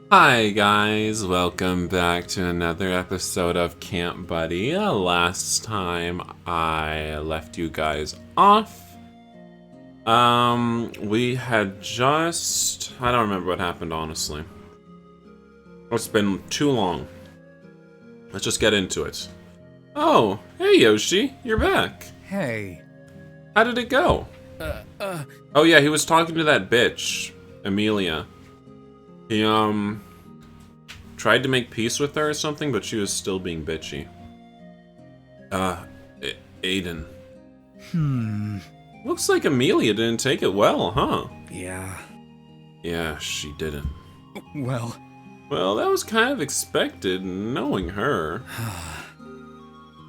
Hi guys, welcome back to another episode of Camp Buddy. Last time I left you guys off, we had just, I don't remember what happened honestly. It's been too long. Let's just get into it. Oh, hey Yoshi, you're back. Hey. How did it go? Oh yeah, he was talking to that bitch, Emilia. He, tried to make peace with her or something, but she was still being bitchy. Aiden. Looks like Emilia didn't take it well, huh? Yeah. Yeah, she didn't. Well, That was kind of expected, knowing her.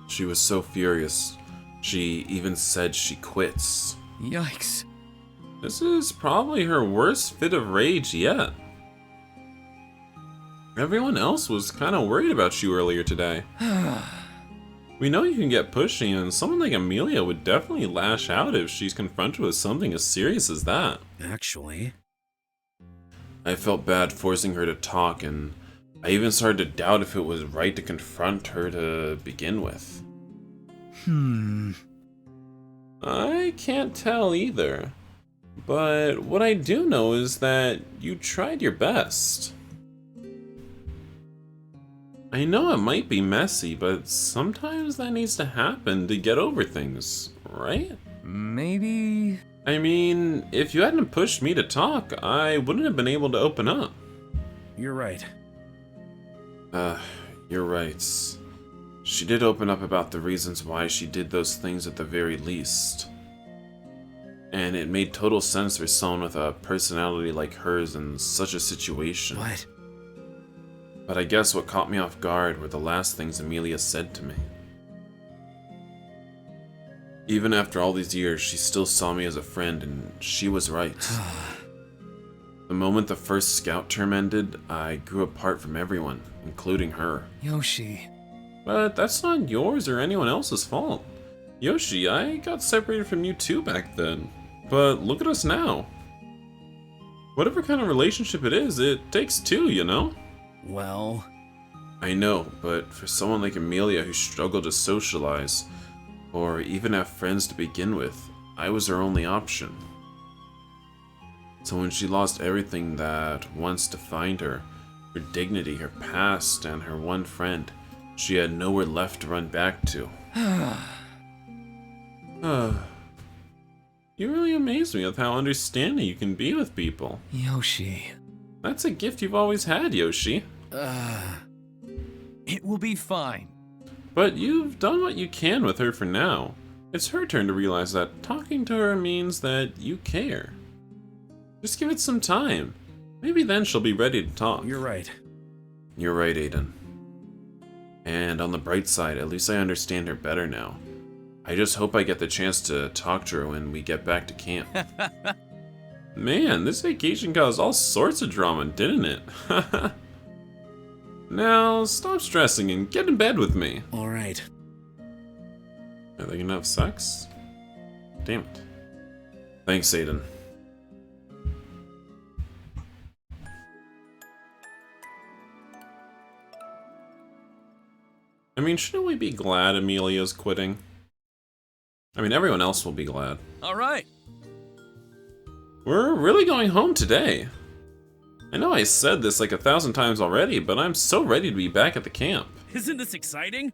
She was so furious. She even said she quits. yikes. This is probably her worst fit of rage yet. Everyone else was kind of worried about you earlier today. We know you can get pushy, and someone like Emilia would definitely lash out if she's confronted with something as serious as that. Actually. I felt bad forcing her to talk, and I even started to doubt if it was right to confront her to begin with. I can't tell either. But what I do know is that you tried your best. I know it might be messy, but sometimes that needs to happen to get over things, right? Maybe. I mean, if you hadn't pushed me to talk, I wouldn't have been able to open up. You're right. You're right. She did open up about the reasons why she did those things at the very least. And it made total sense for someone with a personality like hers in such a situation. What? But I guess what caught me off guard were the last things Emilia said to me. Even after all these years, she still saw me as a friend, and she was right. The moment the first scout term ended, I grew apart from everyone, including her. Yoshi. But that's not yours or anyone else's fault. Yoshi, I got separated from you too back then. But look at us now. Whatever kind of relationship it is, it takes two, you know? Well. I know, but for someone like Emilia who struggled to socialize, or even have friends to begin with, I was her only option. So when she lost everything that once defined her dignity, her past, and her one friend, she had nowhere left to run back to. You really amaze me with how understanding you can be with people. Yoshi. That's a gift you've always had, Yoshi. It will be fine. But you've done what you can with her for now. It's her turn to realize that talking to her means that you care. Just give it some time. Maybe then she'll be ready to talk. You're right. You're right, Aiden. And on the bright side, at least I understand her better now. I just hope I get the chance to talk to her when we get back to camp. Man, this vacation caused all sorts of drama, didn't it? Now, stop stressing and get in bed with me. Alright. Are they gonna have sex? Damn it. Thanks, Aiden. I mean, shouldn't we be glad Emilia's quitting? I mean, everyone else will be glad. Alright. We're really going home today. I know I said this like 1,000 times already, but I'm so ready to be back at the camp. Isn't this exciting?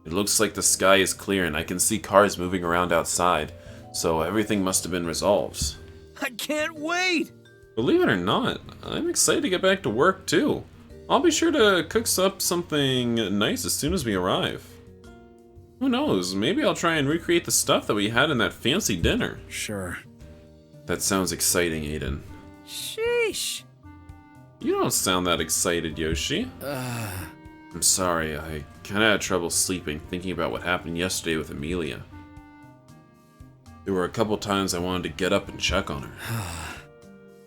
It looks like the sky is clear and I can see cars moving around outside, so everything must have been resolved. I can't wait! Believe it or not, I'm excited to get back to work too. I'll be sure to cook up something nice as soon as we arrive. Who knows, maybe I'll try and recreate the stuff that we had in that fancy dinner. Sure. That sounds exciting, Aiden. Sheesh. You don't sound that excited, Yoshi. I'm sorry, I kinda had trouble sleeping thinking about what happened yesterday with Emilia. There were a couple times I wanted to get up and check on her.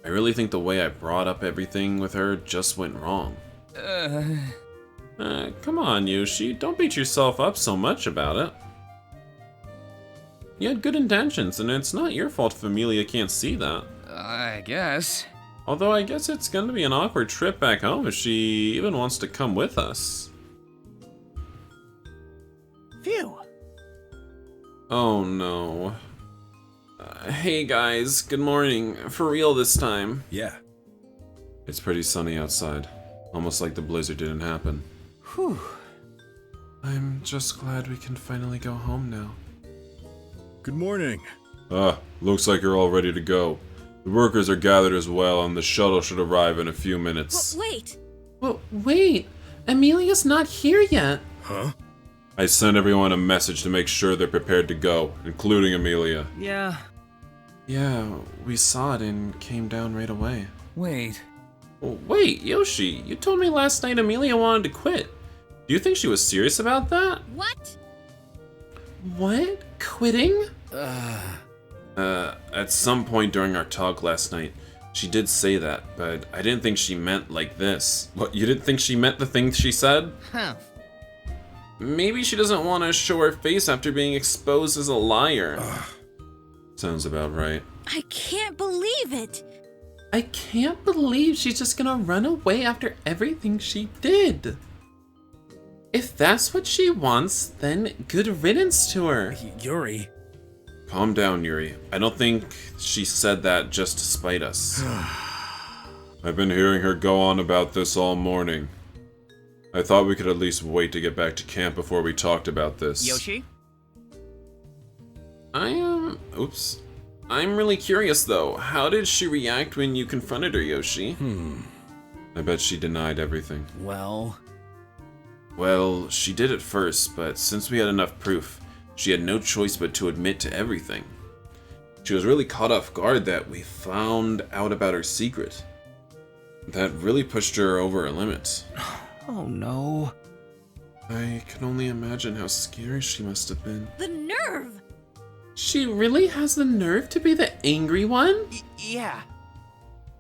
I really think the way I brought up everything with her just went wrong. Come on, Yoshi, don't beat yourself up so much about it. You had good intentions, and it's not your fault if Emilia can't see that. I guess. Although I guess it's gonna be an awkward trip back home if she even wants to come with us. Phew. Oh no. Hey guys, good morning. For real this time. Yeah. It's pretty sunny outside. Almost like the blizzard didn't happen. Whew. I'm just glad we can finally go home now. Good morning. Looks like you're all ready to go. The workers are gathered as well, and the shuttle should arrive in a few minutes. Wait! Well, wait! Emilia's not here yet! Huh? I sent everyone a message to make sure they're prepared to go, including Emilia. Yeah. Yeah, we saw it and came down right away. Wait. Wait, Yoshi, you told me last night Emilia wanted to quit. Do you think she was serious about that? What? What? Quitting? At some point during our talk last night, she did say that, but I didn't think she meant like this. What, you didn't think she meant the thing she said? Huh. Maybe she doesn't want to show her face after being exposed as a liar. Sounds about right. I can't believe it! I can't believe she's just gonna run away after everything she did. If that's what she wants, then good riddance to her. Yuri. Calm down, Yuri. I don't think she said that just to spite us. I've been hearing her go on about this all morning. I thought we could at least wait to get back to camp before we talked about this. Yoshi? Oops. I'm really curious though. How did she react when you confronted her, Yoshi? I bet she denied everything. Well, She did at first, but since we had enough proof, she had no choice but to admit to everything. She was really caught off guard that we found out about her secret. That really pushed her over her limits. oh no. I can only imagine how scary she must have been. The nerve! She really has the nerve to be the angry one? Yeah.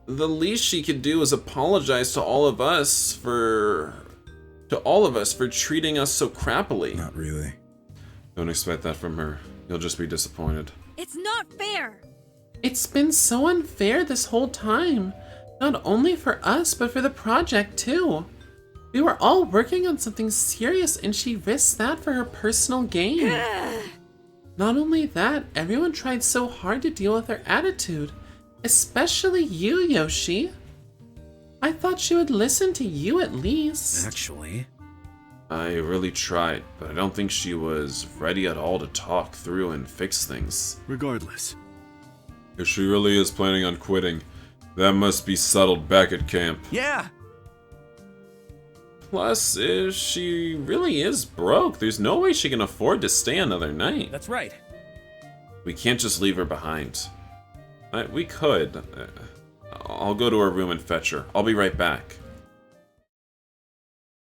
The least she could do is apologize to all of us for treating us so crappily. Not really. Don't expect that from her. You'll just be disappointed. It's not fair! It's been so unfair this whole time. Not only for us, but for the project too. We were all working on something serious and she risked that for her personal gain. Not only that, everyone tried so hard to deal with her attitude. Especially you, Yoshi. I thought she would listen to you at least. Actually. I really tried, but I don't think she was ready at all to talk through and fix things. Regardless. If she really is planning on quitting, that must be settled back at camp. Yeah. Plus, if she really is broke, there's no way she can afford to stay another night. That's right. We can't just leave her behind. We could. I'll go to her room and fetch her. I'll be right back.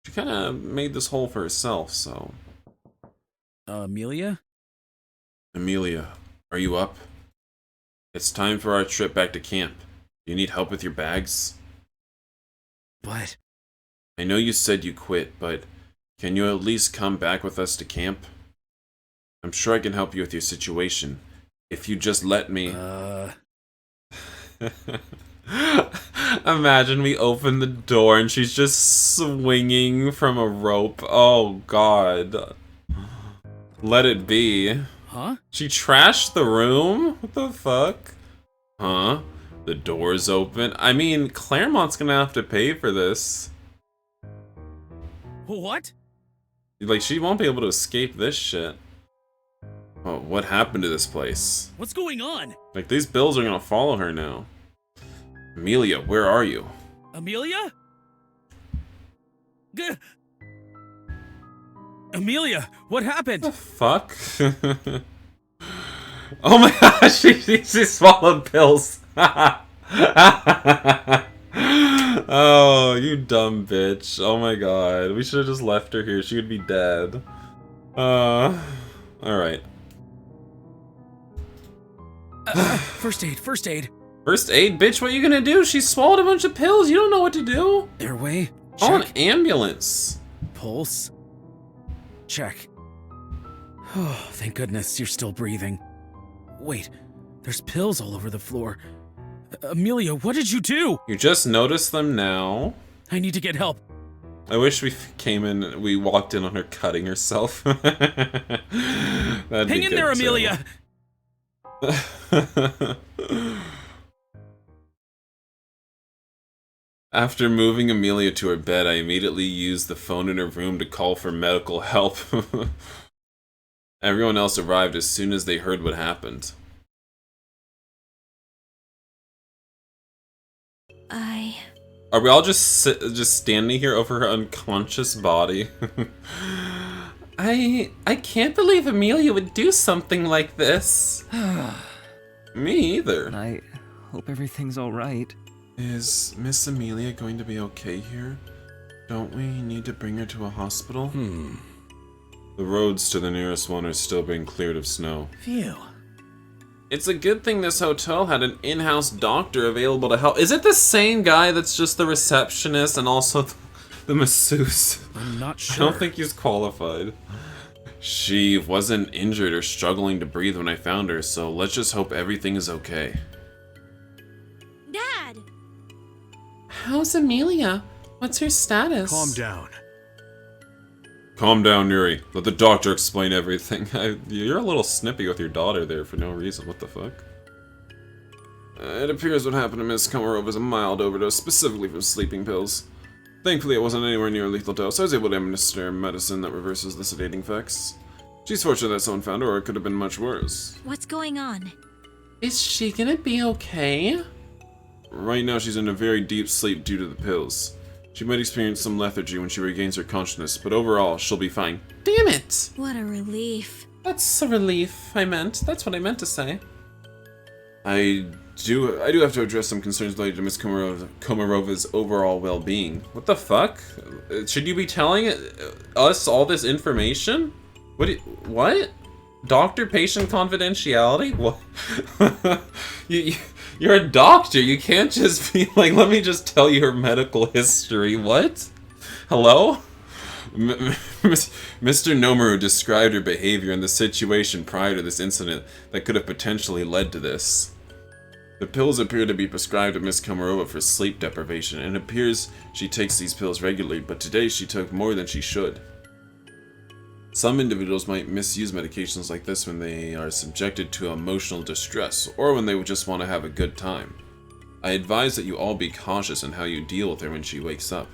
She kind of made this hole for herself, so... Emilia? Emilia, are you up? It's time for our trip back to camp. Do you need help with your bags? What? I know you said you quit, but can you at least come back with us to camp? I'm sure I can help you with your situation. If you just let me... Imagine we open the door and she's just swinging from a rope. Oh, God. Let it be. Huh? She trashed the room? What the fuck? Huh? The door's open? I mean, Claremont's gonna have to pay for this. What? Like, she won't be able to escape this shit. Oh, what happened to this place? What's going on? Like, these bills are gonna follow her now. Emilia, where are you? Emilia? Emilia, what happened? The fuck? Oh my gosh, she swallowed pills. Oh, you dumb bitch. Oh my god. We should have just left her here. She would be dead. Alright. First aid, first aid. First aid? Bitch, what are you gonna do? She swallowed a bunch of pills. You don't know what to do. Airway, Call an check. ambulance. Pulse, check. Oh, thank goodness you're still breathing. Wait, there's pills all over the floor. Emilia, what did you do? You just noticed them now? I need to get help. I wish we walked in on her cutting herself. That'd Hang in there, Emilia! After moving Emilia to her bed, I immediately used the phone in her room to call for medical help. Everyone else arrived as soon as they heard what happened. Are we all just standing here over her unconscious body? I can't believe Emilia would do something like this. Me either. I hope everything's alright. Is Miss Emilia going to be okay here? Don't we need to bring her to a hospital? The roads to the nearest one are still being cleared of snow. Phew. It's a good thing this hotel had an in-house doctor available to help. Is it the same guy that's just the receptionist and also the masseuse? I'm not I sure. don't think he's qualified. She wasn't injured or struggling to breathe when I found her, so let's just hope everything is okay. Dad! How's Emilia? What's her status? Calm down. Calm down, Yuri. Let the doctor explain everything. You're a little snippy with your daughter there for no reason. What the fuck? It appears what happened to Miss Komarova is a mild overdose, specifically from sleeping pills. Thankfully, it wasn't anywhere near a lethal dose. I was able to administer medicine that reverses the sedating effects. She's fortunate that someone found her, or it could have been much worse. What's going on? Is she gonna be okay? Right now, she's in a very deep sleep due to the pills. She might experience some lethargy when she regains her consciousness, but overall, she'll be fine. Damn it! What a relief. That's a relief, That's what I meant to say. I do have to address some concerns related to Miss Komarova's overall well-being. What the fuck? Should you be telling us all this information? What? Doctor-patient confidentiality? What? You're a doctor. You can't just be like, let me just tell you her medical history. What? Hello? Mr. Nomaru described her behavior and the situation prior to this incident that could have potentially led to this. The pills appear to be prescribed to Miss Komarova for sleep deprivation, and it appears she takes these pills regularly, but today she took more than she should. Some individuals might misuse medications like this when they are subjected to emotional distress, or when they would just want to have a good time. I advise that you all be cautious in how you deal with her when she wakes up.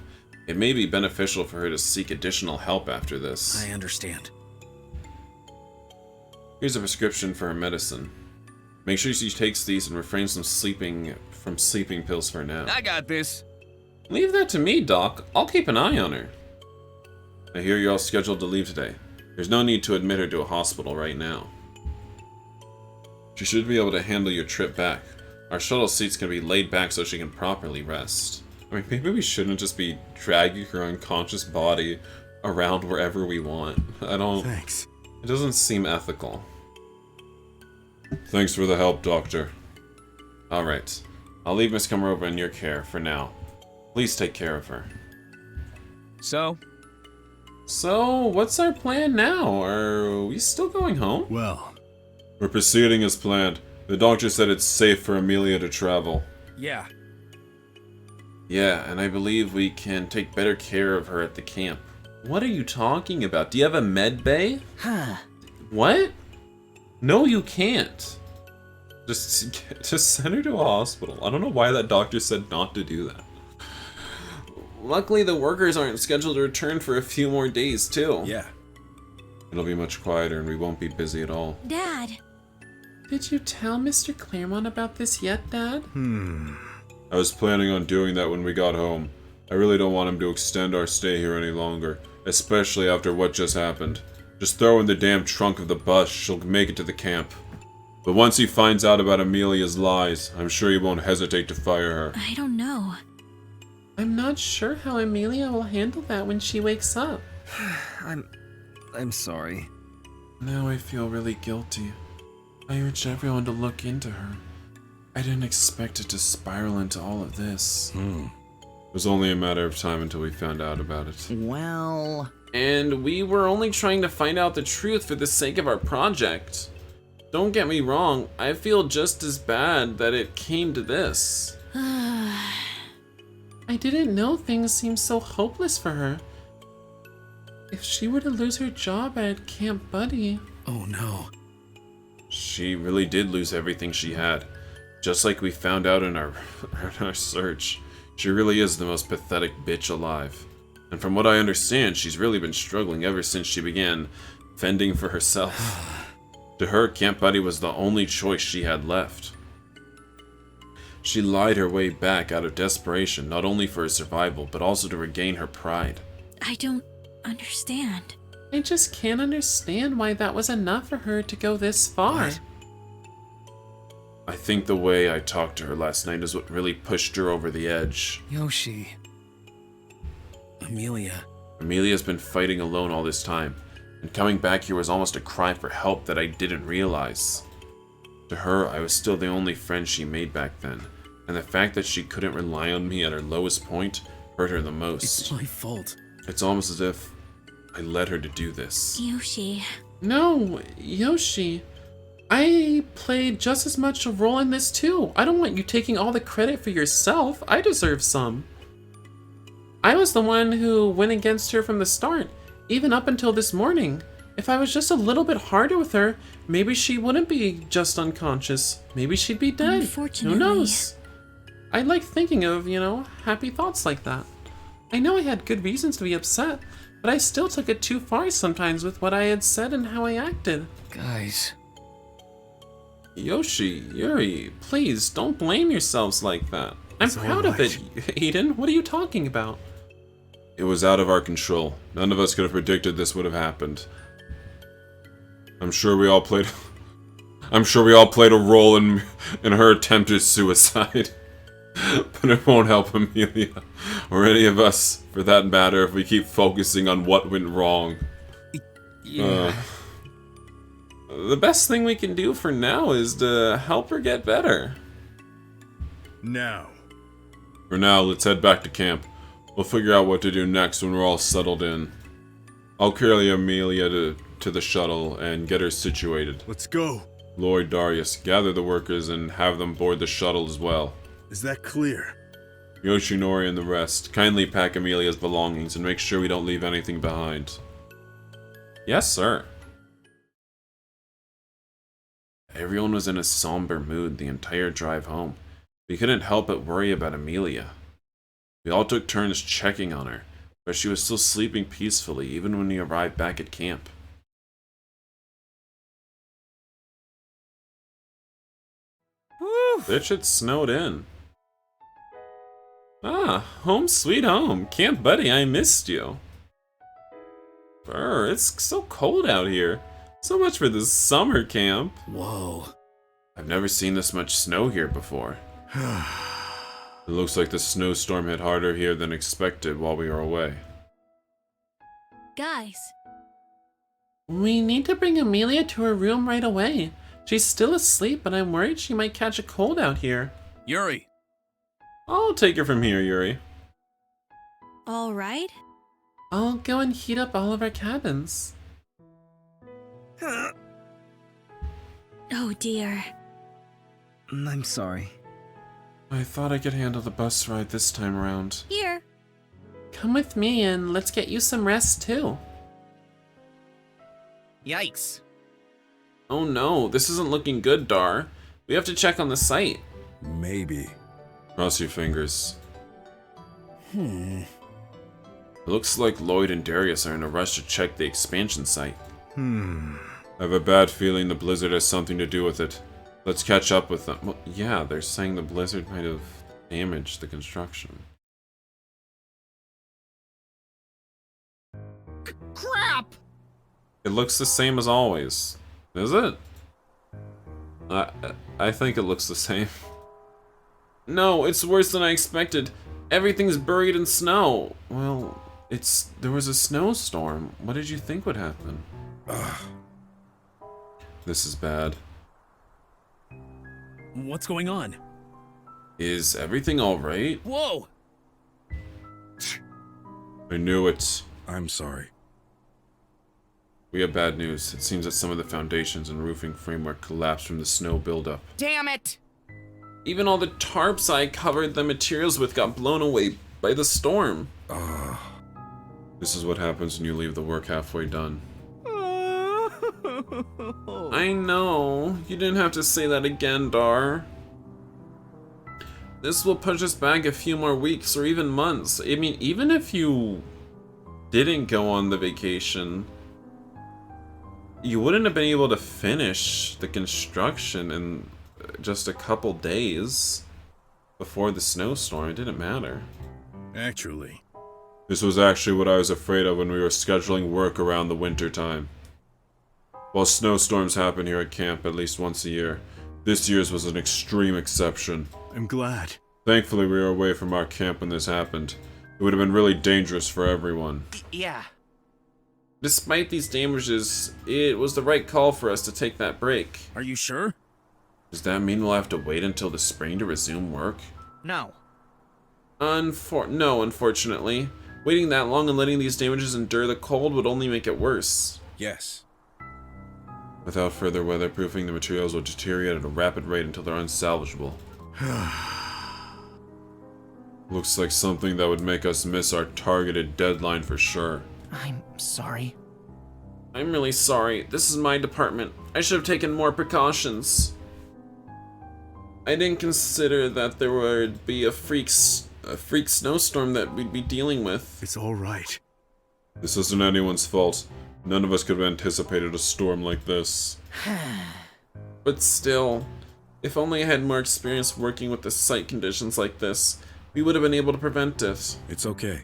It may be beneficial for her to seek additional help after this. I understand. Here's a prescription for her medicine. Make sure she takes these and refrains from sleeping pills for now. I got this. Leave that to me, Doc. I'll keep an eye on her. I hear you're all scheduled to leave today. There's no need to admit her to a hospital right now. She should be able to handle your trip back. Our shuttle seats can be laid back so she can properly rest. I mean, maybe we shouldn't just be dragging her unconscious body around wherever we want. Thanks. It doesn't seem ethical. Thanks for the help, Doctor. Alright. I'll leave Miss Komarova in your care for now. Please take care of her. So, what's our plan now? Are we still going home? Well, We're proceeding as planned. The doctor said it's safe for Emilia to travel. Yeah. Yeah, and I believe we can take better care of her at the camp. What are you talking about? Do you have a med bay? huh. What? No, you can't. Just send her to a hospital. I don't know why that doctor said not to do that. Luckily, the workers aren't scheduled to return for a few more days, too. Yeah. It'll be much quieter and we won't be busy at all. Dad! Did you tell Mr. Claremont about this yet, Dad? I was planning on doing that when we got home. I really don't want him to extend our stay here any longer, especially after what just happened. Just throw in the damn trunk of the bus, she'll make it to the camp. But once he finds out about Emilia's lies, I'm sure he won't hesitate to fire her. I don't know. I'm not sure how Emilia will handle that when she wakes up. I'm sorry. Now I feel really guilty. I urge everyone to look into her. I didn't expect it to spiral into all of this. It was only a matter of time until we found out about it. Well... And we were only trying to find out the truth for the sake of our project. Don't get me wrong, I feel just as bad that it came to this. I didn't know things seemed so hopeless for her. If she were to lose her job at Camp Buddy... Oh no. She really did lose everything she had. Just like we found out in our search. She really is the most pathetic bitch alive. And from what I understand, she's really been struggling ever since she began fending for herself. To her, Camp Buddy was the only choice she had left. She lied her way back out of desperation, not only for her survival, but also to regain her pride. I don't understand. I just can't understand why that was enough for her to go this far. What? I think the way I talked to her last night is what really pushed her over the edge. Yoshi. Emilia. Emilia's been fighting alone all this time, and coming back here was almost a cry for help that I didn't realize. To her, I was still the only friend she made back then, and the fact that she couldn't rely on me at her lowest point hurt her the most. It's my fault. It's almost as if I led her to do this. Yoshi. No, Yoshi. I played just as much a role in this too. I don't want you taking all the credit for yourself. I deserve some. I was the one who went against her from the start, even up until this morning. If I was just a little bit harder with her, maybe she wouldn't be just unconscious. Maybe she'd be dead. Unfortunately. Who knows? I like thinking of, happy thoughts like that. I know I had good reasons to be upset, but I still took it too far sometimes with what I had said and how I acted. Guys. Yoshi, Yuri, please don't blame yourselves like that. I'm It's all proud of it, right. Aiden. What are you talking about? It was out of our control. None of us could have predicted this would have happened. I'm sure we all played a role in her attempted suicide. But it won't help Emilia, or any of us, for that matter, if we keep focusing on what went wrong. Yeah. The best thing we can do for now is to help her get better. Now. For now, let's head back to camp. We'll figure out what to do next when we're all settled in. I'll carry Emilia to the shuttle and get her situated. Let's go. Lloyd, Darius, gather the workers and have them board the shuttle as well. Is that clear? Yoshinori and the rest, kindly pack Emilia's belongings and make sure we don't leave anything behind. Yes, sir. Everyone was in a somber mood the entire drive home. We couldn't help but worry about Emilia. We all took turns checking on her, but she was still sleeping peacefully even when we arrived back at camp. Woo. Bitch, it snowed in. Ah, home sweet home. Camp Buddy, I missed you. Brr, it's so cold out here. So much for this summer camp. Whoa. I've never seen this much snow here before. It looks like the snowstorm hit harder here than expected while we were away. Guys. We need to bring Emilia to her room right away. She's still asleep, but I'm worried she might catch a cold out here. Yuri. I'll take her from here, Yuri. All right. I'll go and heat up all of our cabins. Oh dear. I'm sorry. I thought I could handle the bus ride this time around. Here. Come with me and let's get you some rest too. Yikes. Oh no, this isn't looking good, Dar. We have to check on the site. Maybe. Cross your fingers. It looks like Lloyd and Darius are in a rush to check the expansion site. I have a bad feeling the blizzard has something to do with it. Let's catch up with them. Well, yeah, they're saying the blizzard might have damaged the construction. Crap! It looks the same as always. Is it? I think it looks the same. No, it's worse than I expected. Everything's buried in snow. Well, there was a snowstorm. What did you think would happen? This is bad. What's going on? Is everything alright? Whoa! I knew it. I'm sorry. We have bad news. It seems that some of the foundations and roofing framework collapsed from the snow buildup. Damn it! Even all the tarps I covered the materials with got blown away by the storm. This is what happens when you leave the work halfway done. I know. You didn't have to say that again, Dar. This will push us back a few more weeks or even months. I mean, even if you didn't go on the vacation, you wouldn't have been able to finish the construction in just a couple days before the snowstorm. It didn't matter. Actually, This was actually what I was afraid of when we were scheduling work around the winter time. While snowstorms happen here at camp at least once a year, this year's was an extreme exception. I'm glad. Thankfully, we were away from our camp when this happened. It would have been really dangerous for everyone. Yeah. Despite these damages, it was the right call for us to take that break. Are you sure? Does that mean we'll have to wait until the spring to resume work? No. No, unfortunately. Waiting that long and letting these damages endure the cold would only make it worse. Yes. Without further weatherproofing, the materials will deteriorate at a rapid rate until they're unsalvageable. Looks like something that would make us miss our targeted deadline for sure. I'm sorry. I'm really sorry. This is my department. I should have taken more precautions. I didn't consider that there would be a freak snowstorm that we'd be dealing with. It's all right. This isn't anyone's fault. None of us could have anticipated a storm like this. But still, if only I had more experience working with the site conditions like this, we would have been able to prevent it. It's okay.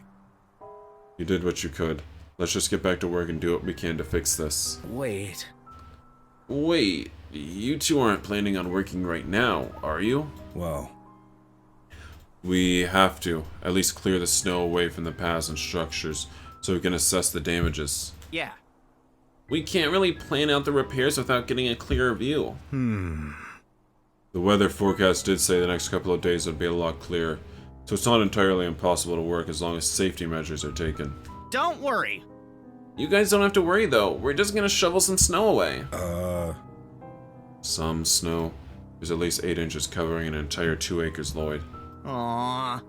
You did what you could. Let's just get back to work and do what we can to fix this. Wait. Wait, you two aren't planning on working right now, are you? Well, We have to, at least clear the snow away from the paths and structures, so we can assess the damages. Yeah. We can't really plan out the repairs without getting a clearer view. The weather forecast did say the next couple of days would be a lot clearer, so it's not entirely impossible to work as long as safety measures are taken. Don't worry. You guys don't have to worry though, we're just gonna shovel some snow away. Some snow. There's at least 8 inches covering an entire 2 acres, Lloyd. Aww.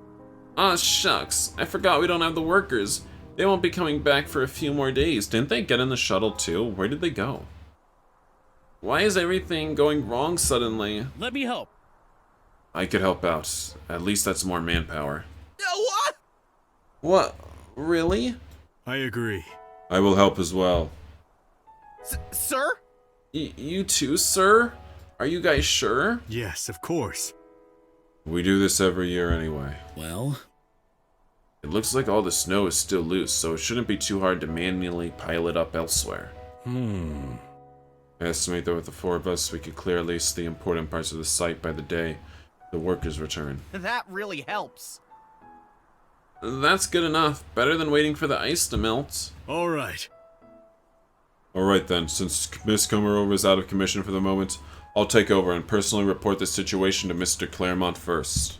Aw, shucks. I forgot we don't have the workers. They won't be coming back for a few more days. Didn't they get in the shuttle too? Where did they go? Why is everything going wrong suddenly? Let me help. I could help out. At least that's more manpower. What? What? Really? I agree. I will help as well. Sir? You too, sir? Are you guys sure? Yes, of course. We do this every year anyway. Well, It looks like all the snow is still loose, so it shouldn't be too hard to manually pile it up elsewhere. I estimate that with the 4 of us, we could clear at least the important parts of the site by the day the workers return. That really helps. That's good enough. Better than waiting for the ice to melt. All right. Alright then, since Miss Komarova is out of commission for the moment, I'll take over and personally report the situation to Mr. Claremont first.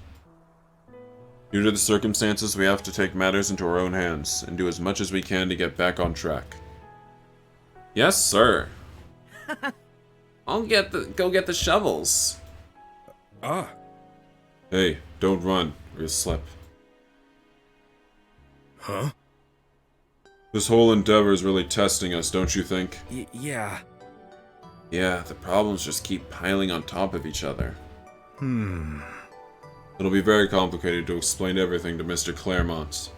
Due to the circumstances, we have to take matters into our own hands and do as much as we can to get back on track. Yes, sir. I'll go get the shovels. Hey, don't run, or you'll slip. Huh? This whole endeavor is really testing us, don't you think? yeah. Yeah, the problems just keep piling on top of each other. It'll be very complicated to explain everything to Mr. Claremont.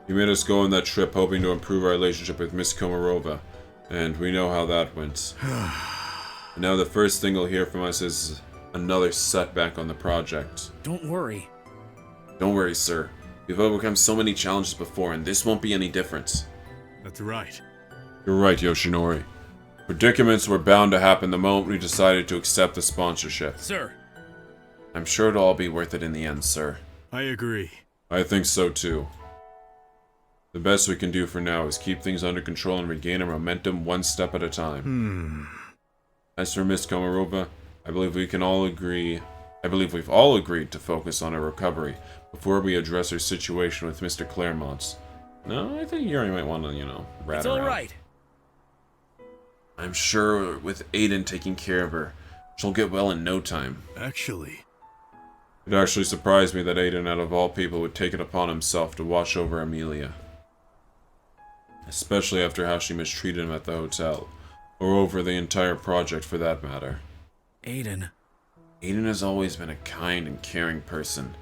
He made us go on that trip hoping to improve our relationship with Miss Komarova, and we know how that went. And now the first thing you'll hear from us is another setback on the project. Don't worry. Don't worry, sir. We've overcome so many challenges before, and this won't be any different. That's right. You're right, Yoshinori. Predicaments were bound to happen the moment we decided to accept the sponsorship. Sir. I'm sure it'll all be worth it in the end, sir. I agree. I think so too. The best we can do for now is keep things under control and regain our momentum one step at a time. As for Miss Komarova, I believe we've all agreed to focus on her recovery before we address her situation with Mr. Claremont. No, I think Yuri might want to, rat It's her all out. right. I'm sure with Aiden taking care of her, she'll get well in no time. Actually, It actually surprised me that Aiden, out of all people, would take it upon himself to watch over Emilia. Especially after how she mistreated him at the hotel, or over the entire project for that matter. Aiden. Aiden has always been a kind and caring person.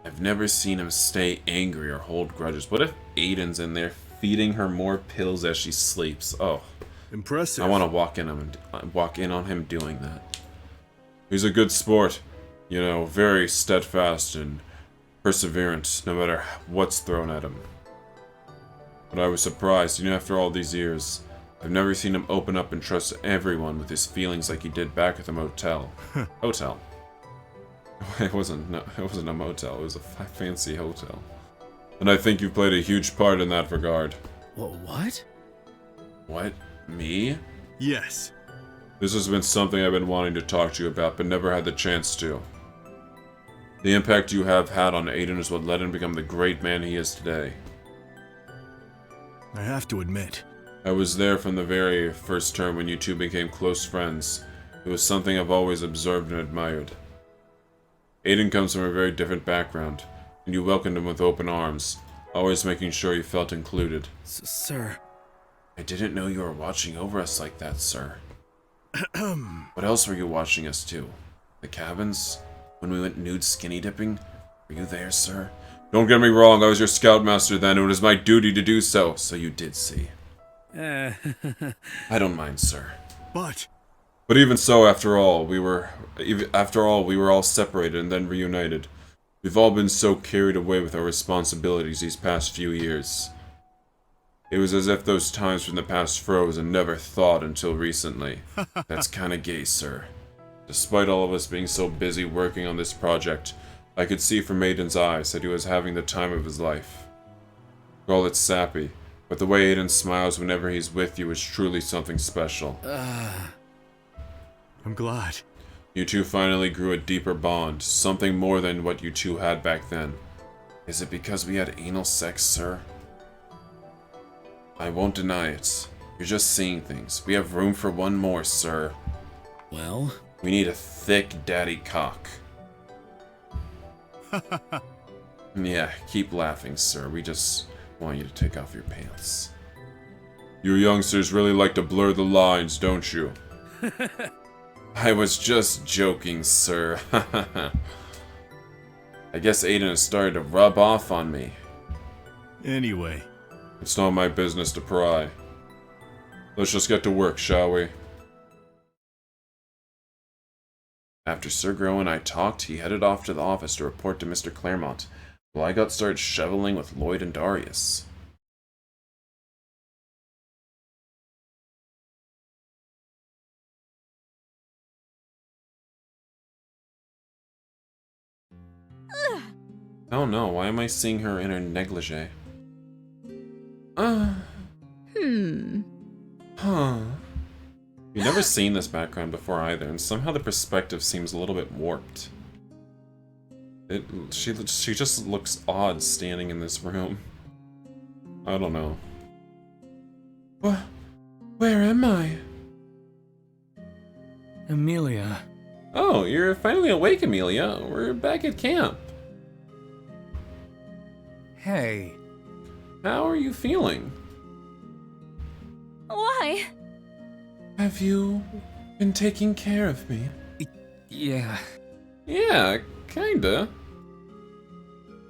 I've never seen him stay angry or hold grudges. What if Aiden's in there feeding her more pills as she sleeps? Oh, impressive. I want to walk in on him doing that. He's a good sport. You know, very steadfast and perseverant, no matter what's thrown at him. But I was surprised, after all these years, I've never seen him open up and trust everyone with his feelings like he did back at the motel. Hotel. It wasn't a motel, it was a fancy hotel. And I think you've played a huge part in that regard. What? What? Me? Yes. This has been something I've been wanting to talk to you about, but never had the chance to. The impact you have had on Aiden is what let him become the great man he is today. I have to admit, I was there from the very first term when you two became close friends. It was something I've always observed and admired. Aiden comes from a very different background, and you welcomed him with open arms, always making sure he felt included. Sir. I didn't know you were watching over us like that, sir. What else were you watching us to? The cabins? When we went nude skinny dipping? Were you there, sir? Don't get me wrong, I was your Scoutmaster then, and it was my duty to do so. So you did see. Uh, I don't mind, sir. but But even so, after all, we were all separated and then reunited. We've all been so carried away with our responsibilities these past few years. It was as if those times from the past froze and never thawed until recently. That's kinda gay, sir. Despite all of us being so busy working on this project, I could see from Aiden's eyes that he was having the time of his life. Call it sappy, but the way Aiden smiles whenever he's with you is truly something special. I'm glad. You two finally grew a deeper bond, something more than what you two had back then. Is it because we had anal sex, sir? I won't deny it. You're just seeing things. We have room for one more, sir. well, We need a thick daddy cock. Yeah, keep laughing, sir. We just want you to take off your pants. You youngsters really like to blur the lines, don't you? I was just joking, sir. I guess Aiden has started to rub off on me. Anyway, It's not my business to pry. Let's just get to work, shall we? After Sir Grow and I talked, he headed off to the office to report to Mr. Claremont, while I got started shoveling with Lloyd and Darius. Oh no, why am I seeing her in her negligee? Huh. You've never seen this background before either, and somehow the perspective seems a little bit warped. She just looks odd standing in this room. I don't know. Where am I? Emilia. Oh, you're finally awake, Emilia. We're back at camp. Hey. How are you feeling? Why? Have you been taking care of me? Yeah. Yeah, kinda.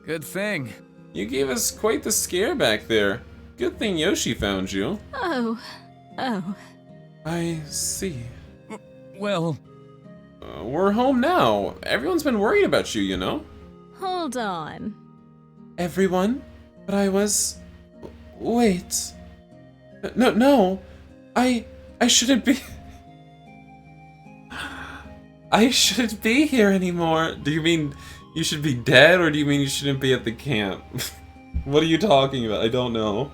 Good thing. You gave us quite the scare back there. Good thing Yoshi found you. Oh. I see. Well, We're home now. Everyone's been worried about you, you know? Hold on. Everyone? But I was... Wait. No. I shouldn't be... I shouldn't be here anymore. Do you mean you should be dead, or do you mean you shouldn't be at the camp? What are you talking about? I don't know.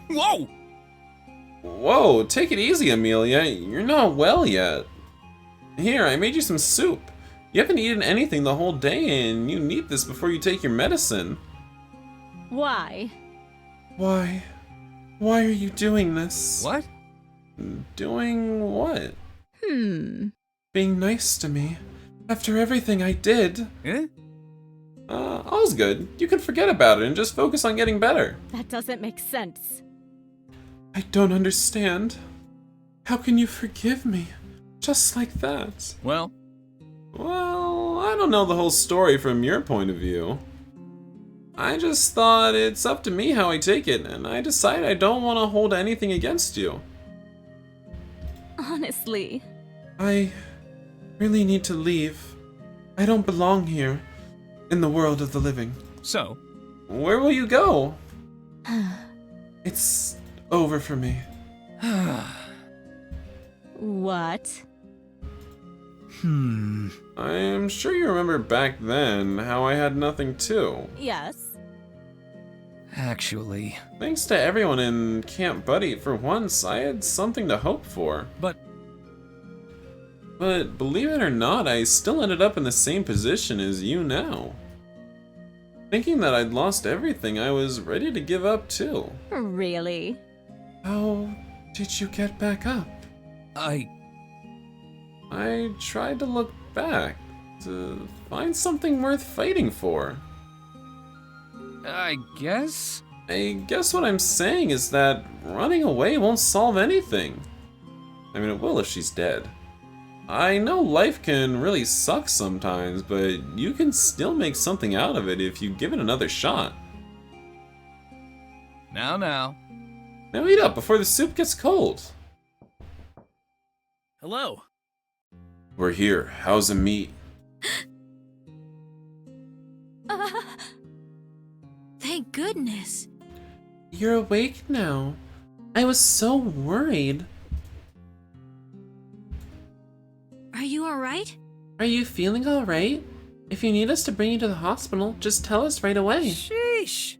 whoa! Whoa, take it easy, Emilia. You're not well yet. Here, I made you some soup. You haven't eaten anything the whole day, and you need this before you take your medicine. Why? Why? Why are you doing this? What? Doing what? Being nice to me. After everything I did. Eh? All's good. You can forget about it and just focus on getting better. That doesn't make sense. I don't understand. How can you forgive me? Just like that? Well, Well, I don't know the whole story from your point of view. I just thought it's up to me how I take it, and I decided I don't want to hold anything against you. Honestly. I really need to leave. I don't belong here, in the world of the living. so, Where will you go? It's over for me. What? I'm sure you remember back then how I had nothing too. Yes. actually, Thanks to everyone in Camp Buddy, for once I had something to hope for. but But believe it or not, I still ended up in the same position as you now. Thinking that I'd lost everything, I was ready to give up too. Really? How did you get back up? I tried to look back, to find something worth fighting for. guess? I guess what I'm saying is that running away won't solve anything. I mean, it will if she's dead. I know life can really suck sometimes, but you can still make something out of it if you give it another shot. Now. Now eat up before the soup gets cold. Hello. We're here. How's the meat? Thank goodness. You're awake now. I was so worried. Are you alright? Are you feeling alright? If you need us to bring you to the hospital, just tell us right away. Sheesh.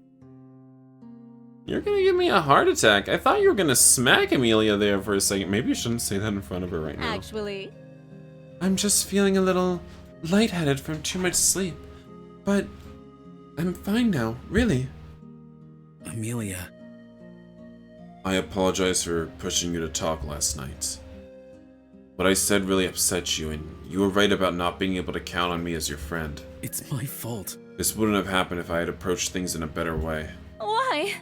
You're gonna give me a heart attack. I thought you were gonna smack Emilia there for a second. Maybe you shouldn't say that in front of her right now. Actually. I'm just feeling a little lightheaded from too much sleep. But I'm fine now, really. Emilia. I apologize for pushing you to talk last night. What I said really upset you, and you were right about not being able to count on me as your friend. It's my fault. This wouldn't have happened if I had approached things in a better way. Why?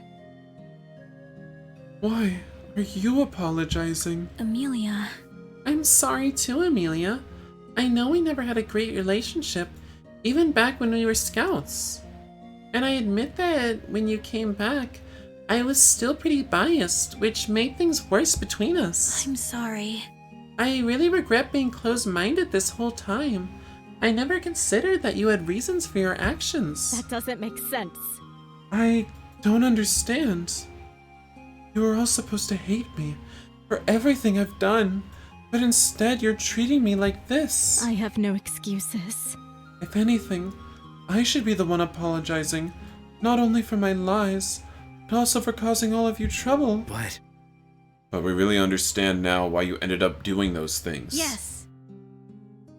Why are you apologizing? Emilia. I'm sorry too, Emilia. I know we never had a great relationship, even back when we were scouts. And I admit that when you came back, I was still pretty biased, which made things worse between us. I'm sorry. I really regret being closed-minded this whole time. I never considered that you had reasons for your actions. That doesn't make sense. I don't understand. You were all supposed to hate me for everything I've done, but instead you're treating me like this. I have no excuses. If anything, I should be the one apologizing, not only for my lies, but also for causing all of you trouble. What? But we really understand now why you ended up doing those things. Yes.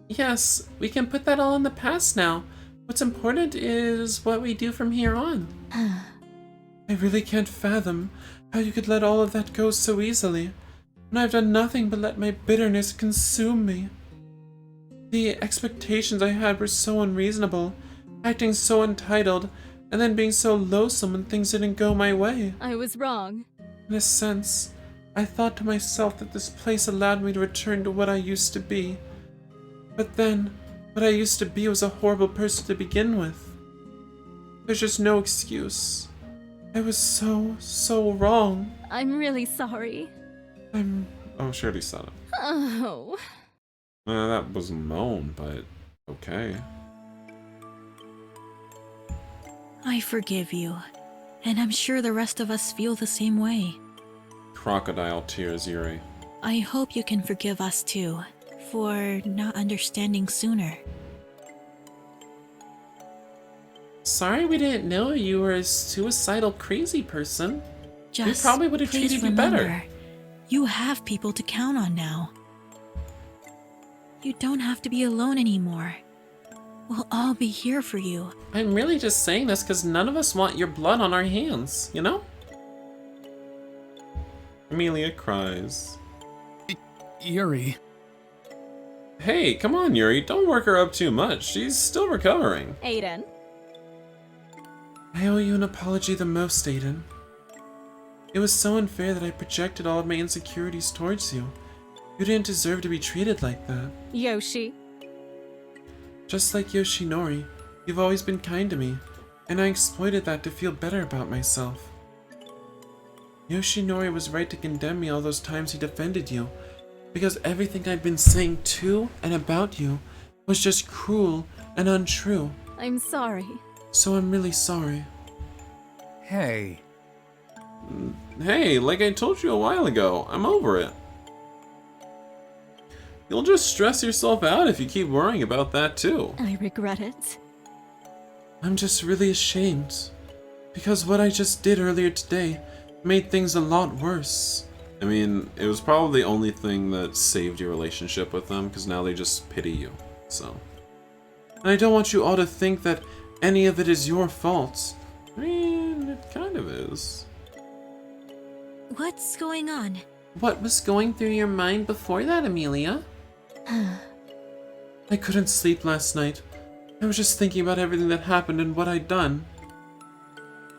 Yes, we can put that all in the past now. What's important is what we do from here on. I really can't fathom how you could let all of that go so easily, when I've done nothing but let my bitterness consume me. The expectations I had were so unreasonable, acting so entitled, and then being so loathsome when things didn't go my way. I was wrong. In a sense, I thought to myself that this place allowed me to return to what I used to be. But then, what I used to be was a horrible person to begin with. There's just no excuse. I was so wrong. I'm really sorry. Oh, she already said it. Oh. That was a moan, but okay. I forgive you. And I'm sure the rest of us feel the same way. Crocodile tears, Yuri. I hope you can forgive us too, for not understanding sooner. Sorry we didn't know you were a suicidal crazy person. Just probably would have please treated you better. remember, you have people to count on now. You don't have to be alone anymore. We'll all be here for you. I'm really just saying this because none of us want your blood on our hands, you know? Emilia cries. Yuri. Hey, come on, Yuri. Don't work her up too much. She's still recovering. Aiden. I owe you an apology the most, Aiden. It was so unfair that I projected all of my insecurities towards you. You didn't deserve to be treated like that. Yoshi. Just like Yoshinori, you've always been kind to me, and I exploited that to feel better about myself. Yoshinori was right to condemn me all those times he defended you, because everything I'd been saying to and about you was just cruel and untrue. I'm sorry. So I'm really sorry. Hey. Hey, like I told you a while ago, I'm over it. You'll just stress yourself out if you keep worrying about that too. I regret it. I'm just really ashamed, because what I just did earlier today made things a lot worse. I mean, it was probably the only thing that saved your relationship with them, because now they just pity you, so. And I don't want you all to think that any of it is your fault. I mean, it kind of is. What's going on? What was going through your mind before that, Emilia? I couldn't sleep last night. I was just thinking about everything that happened and what I'd done.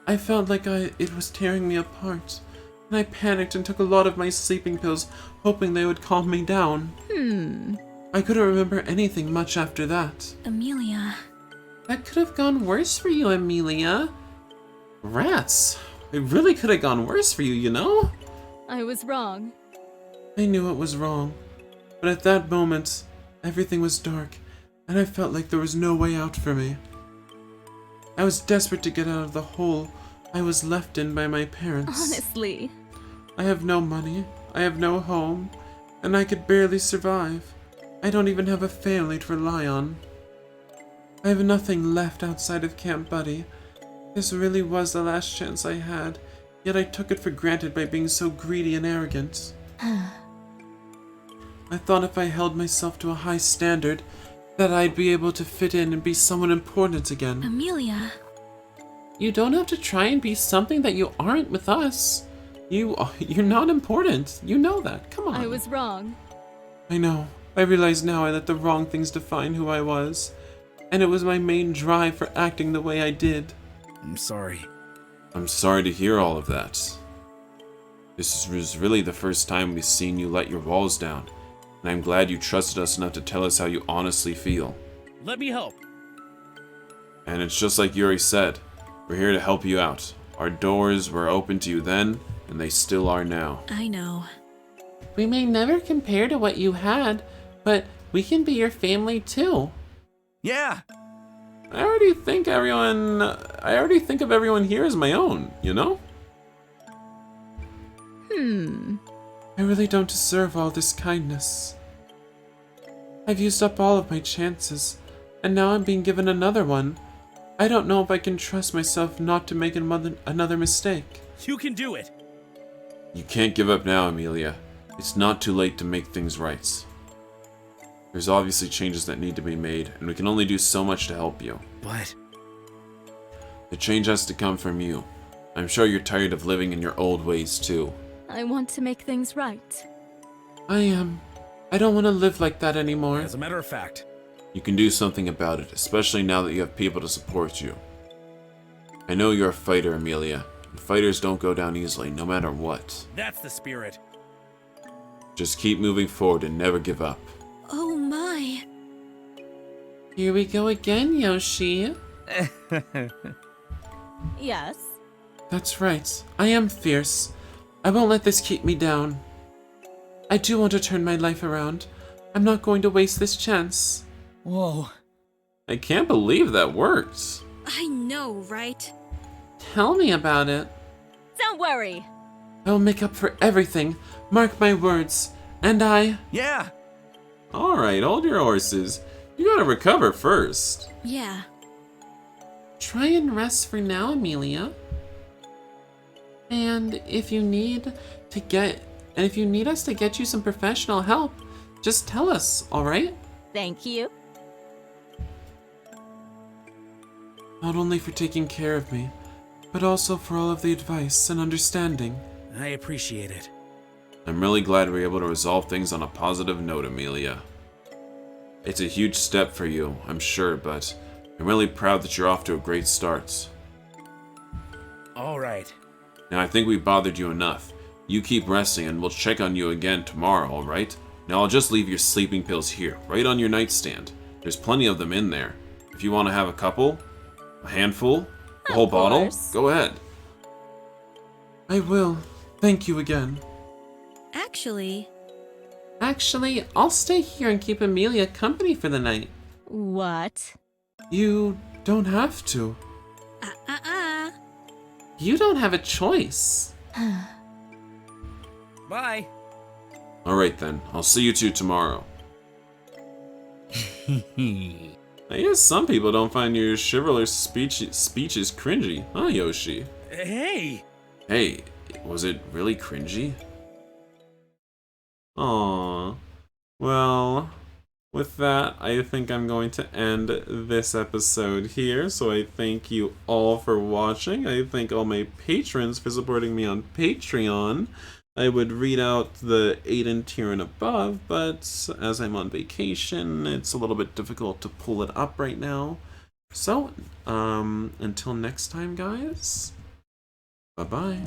I felt like it was tearing me apart, and I panicked and took a lot of my sleeping pills, hoping they would calm me down. I couldn't remember anything much after that. Emilia. That could have gone worse for you, Emilia. Rats! It really could have gone worse for you, you know? I was wrong. I knew it was wrong, but at that moment, everything was dark, and I felt like there was no way out for me. I was desperate to get out of the hole I was left in by my parents. Honestly. I have no money, I have no home, and I could barely survive. I don't even have a family to rely on. I have nothing left outside of Camp Buddy. This really was the last chance I had, yet I took it for granted by being so greedy and arrogant. I thought if I held myself to a high standard, that I'd be able to fit in and be someone important again. Amelia. You don't have to try and be something that you aren't with us. You're not important. You know that. Come on. I was wrong. I know. I realize now I let the wrong things define who I was. And it was my main drive for acting the way I did. I'm sorry. I'm sorry to hear all of that. This was really the first time we've seen you let your walls down, and I'm glad you trusted us enough to tell us how you honestly feel. Let me help. And it's just like Yuri said, we're here to help you out. Our doors were open to you then, and they still are now. I know. We may never compare to what you had, but we can be your family too. Yeah. I already think of everyone here as my own, you know? I really don't deserve all this kindness. I've used up all of my chances, and now I'm being given another one. I don't know if I can trust myself not to make another mistake. You can do it. You can't give up now, Emilia. It's not too late to make things right. There's obviously changes that need to be made, and we can only do so much to help you. But The change has to come from you. I'm sure you're tired of living in your old ways too. I want to make things right. I am. I don't want to live like that anymore. as a matter of fact, You can do something about it, especially now that you have people to support you. I know you're a fighter, Emilia, and fighters don't go down easily, no matter what. that's the spirit. Just keep moving forward and never give up. Oh my. Here we go again, Yoshi. Yes. That's right. I am fierce. I won't let this keep me down. I do want to turn my life around. I'm not going to waste this chance. Whoa. I can't believe that worked. I know, right? Tell me about it. Don't worry. I will make up for everything. Mark my words. And I... Yeah. Alright, hold your horses. You gotta recover first. Yeah. Try and rest for now, Emilia. And if you need us to get you some professional help, just tell us, alright? Thank you. Not only for taking care of me, but also for all of the advice and understanding. I appreciate it. I'm really glad we were able to resolve things on a positive note, Emilia. It's a huge step for you, I'm sure, but I'm really proud that you're off to a great start. All right. Now, I think we bothered you enough. You keep resting, and we'll check on you again tomorrow, alright? Now, I'll just leave your sleeping pills here, right on your nightstand. There's plenty of them in there. If you want to have a couple, a handful, the whole bottle, go ahead. I will. Thank you again. Actually, I'll stay here and keep Emilia company for the night. What? You don't have to. You don't have a choice. Bye. Alright then, I'll see you two tomorrow. I guess some people don't find your chivalrous speeches cringy, huh, Yoshi? Hey! Hey, was it really cringy? Aww. Well, with that, I think I'm going to end this episode here. So I thank you all for watching. I thank all my patrons for supporting me on Patreon. I would read out the Aiden tier and above, but as I'm on vacation, it's a little bit difficult to pull it up right now. So, until next time, guys, bye-bye.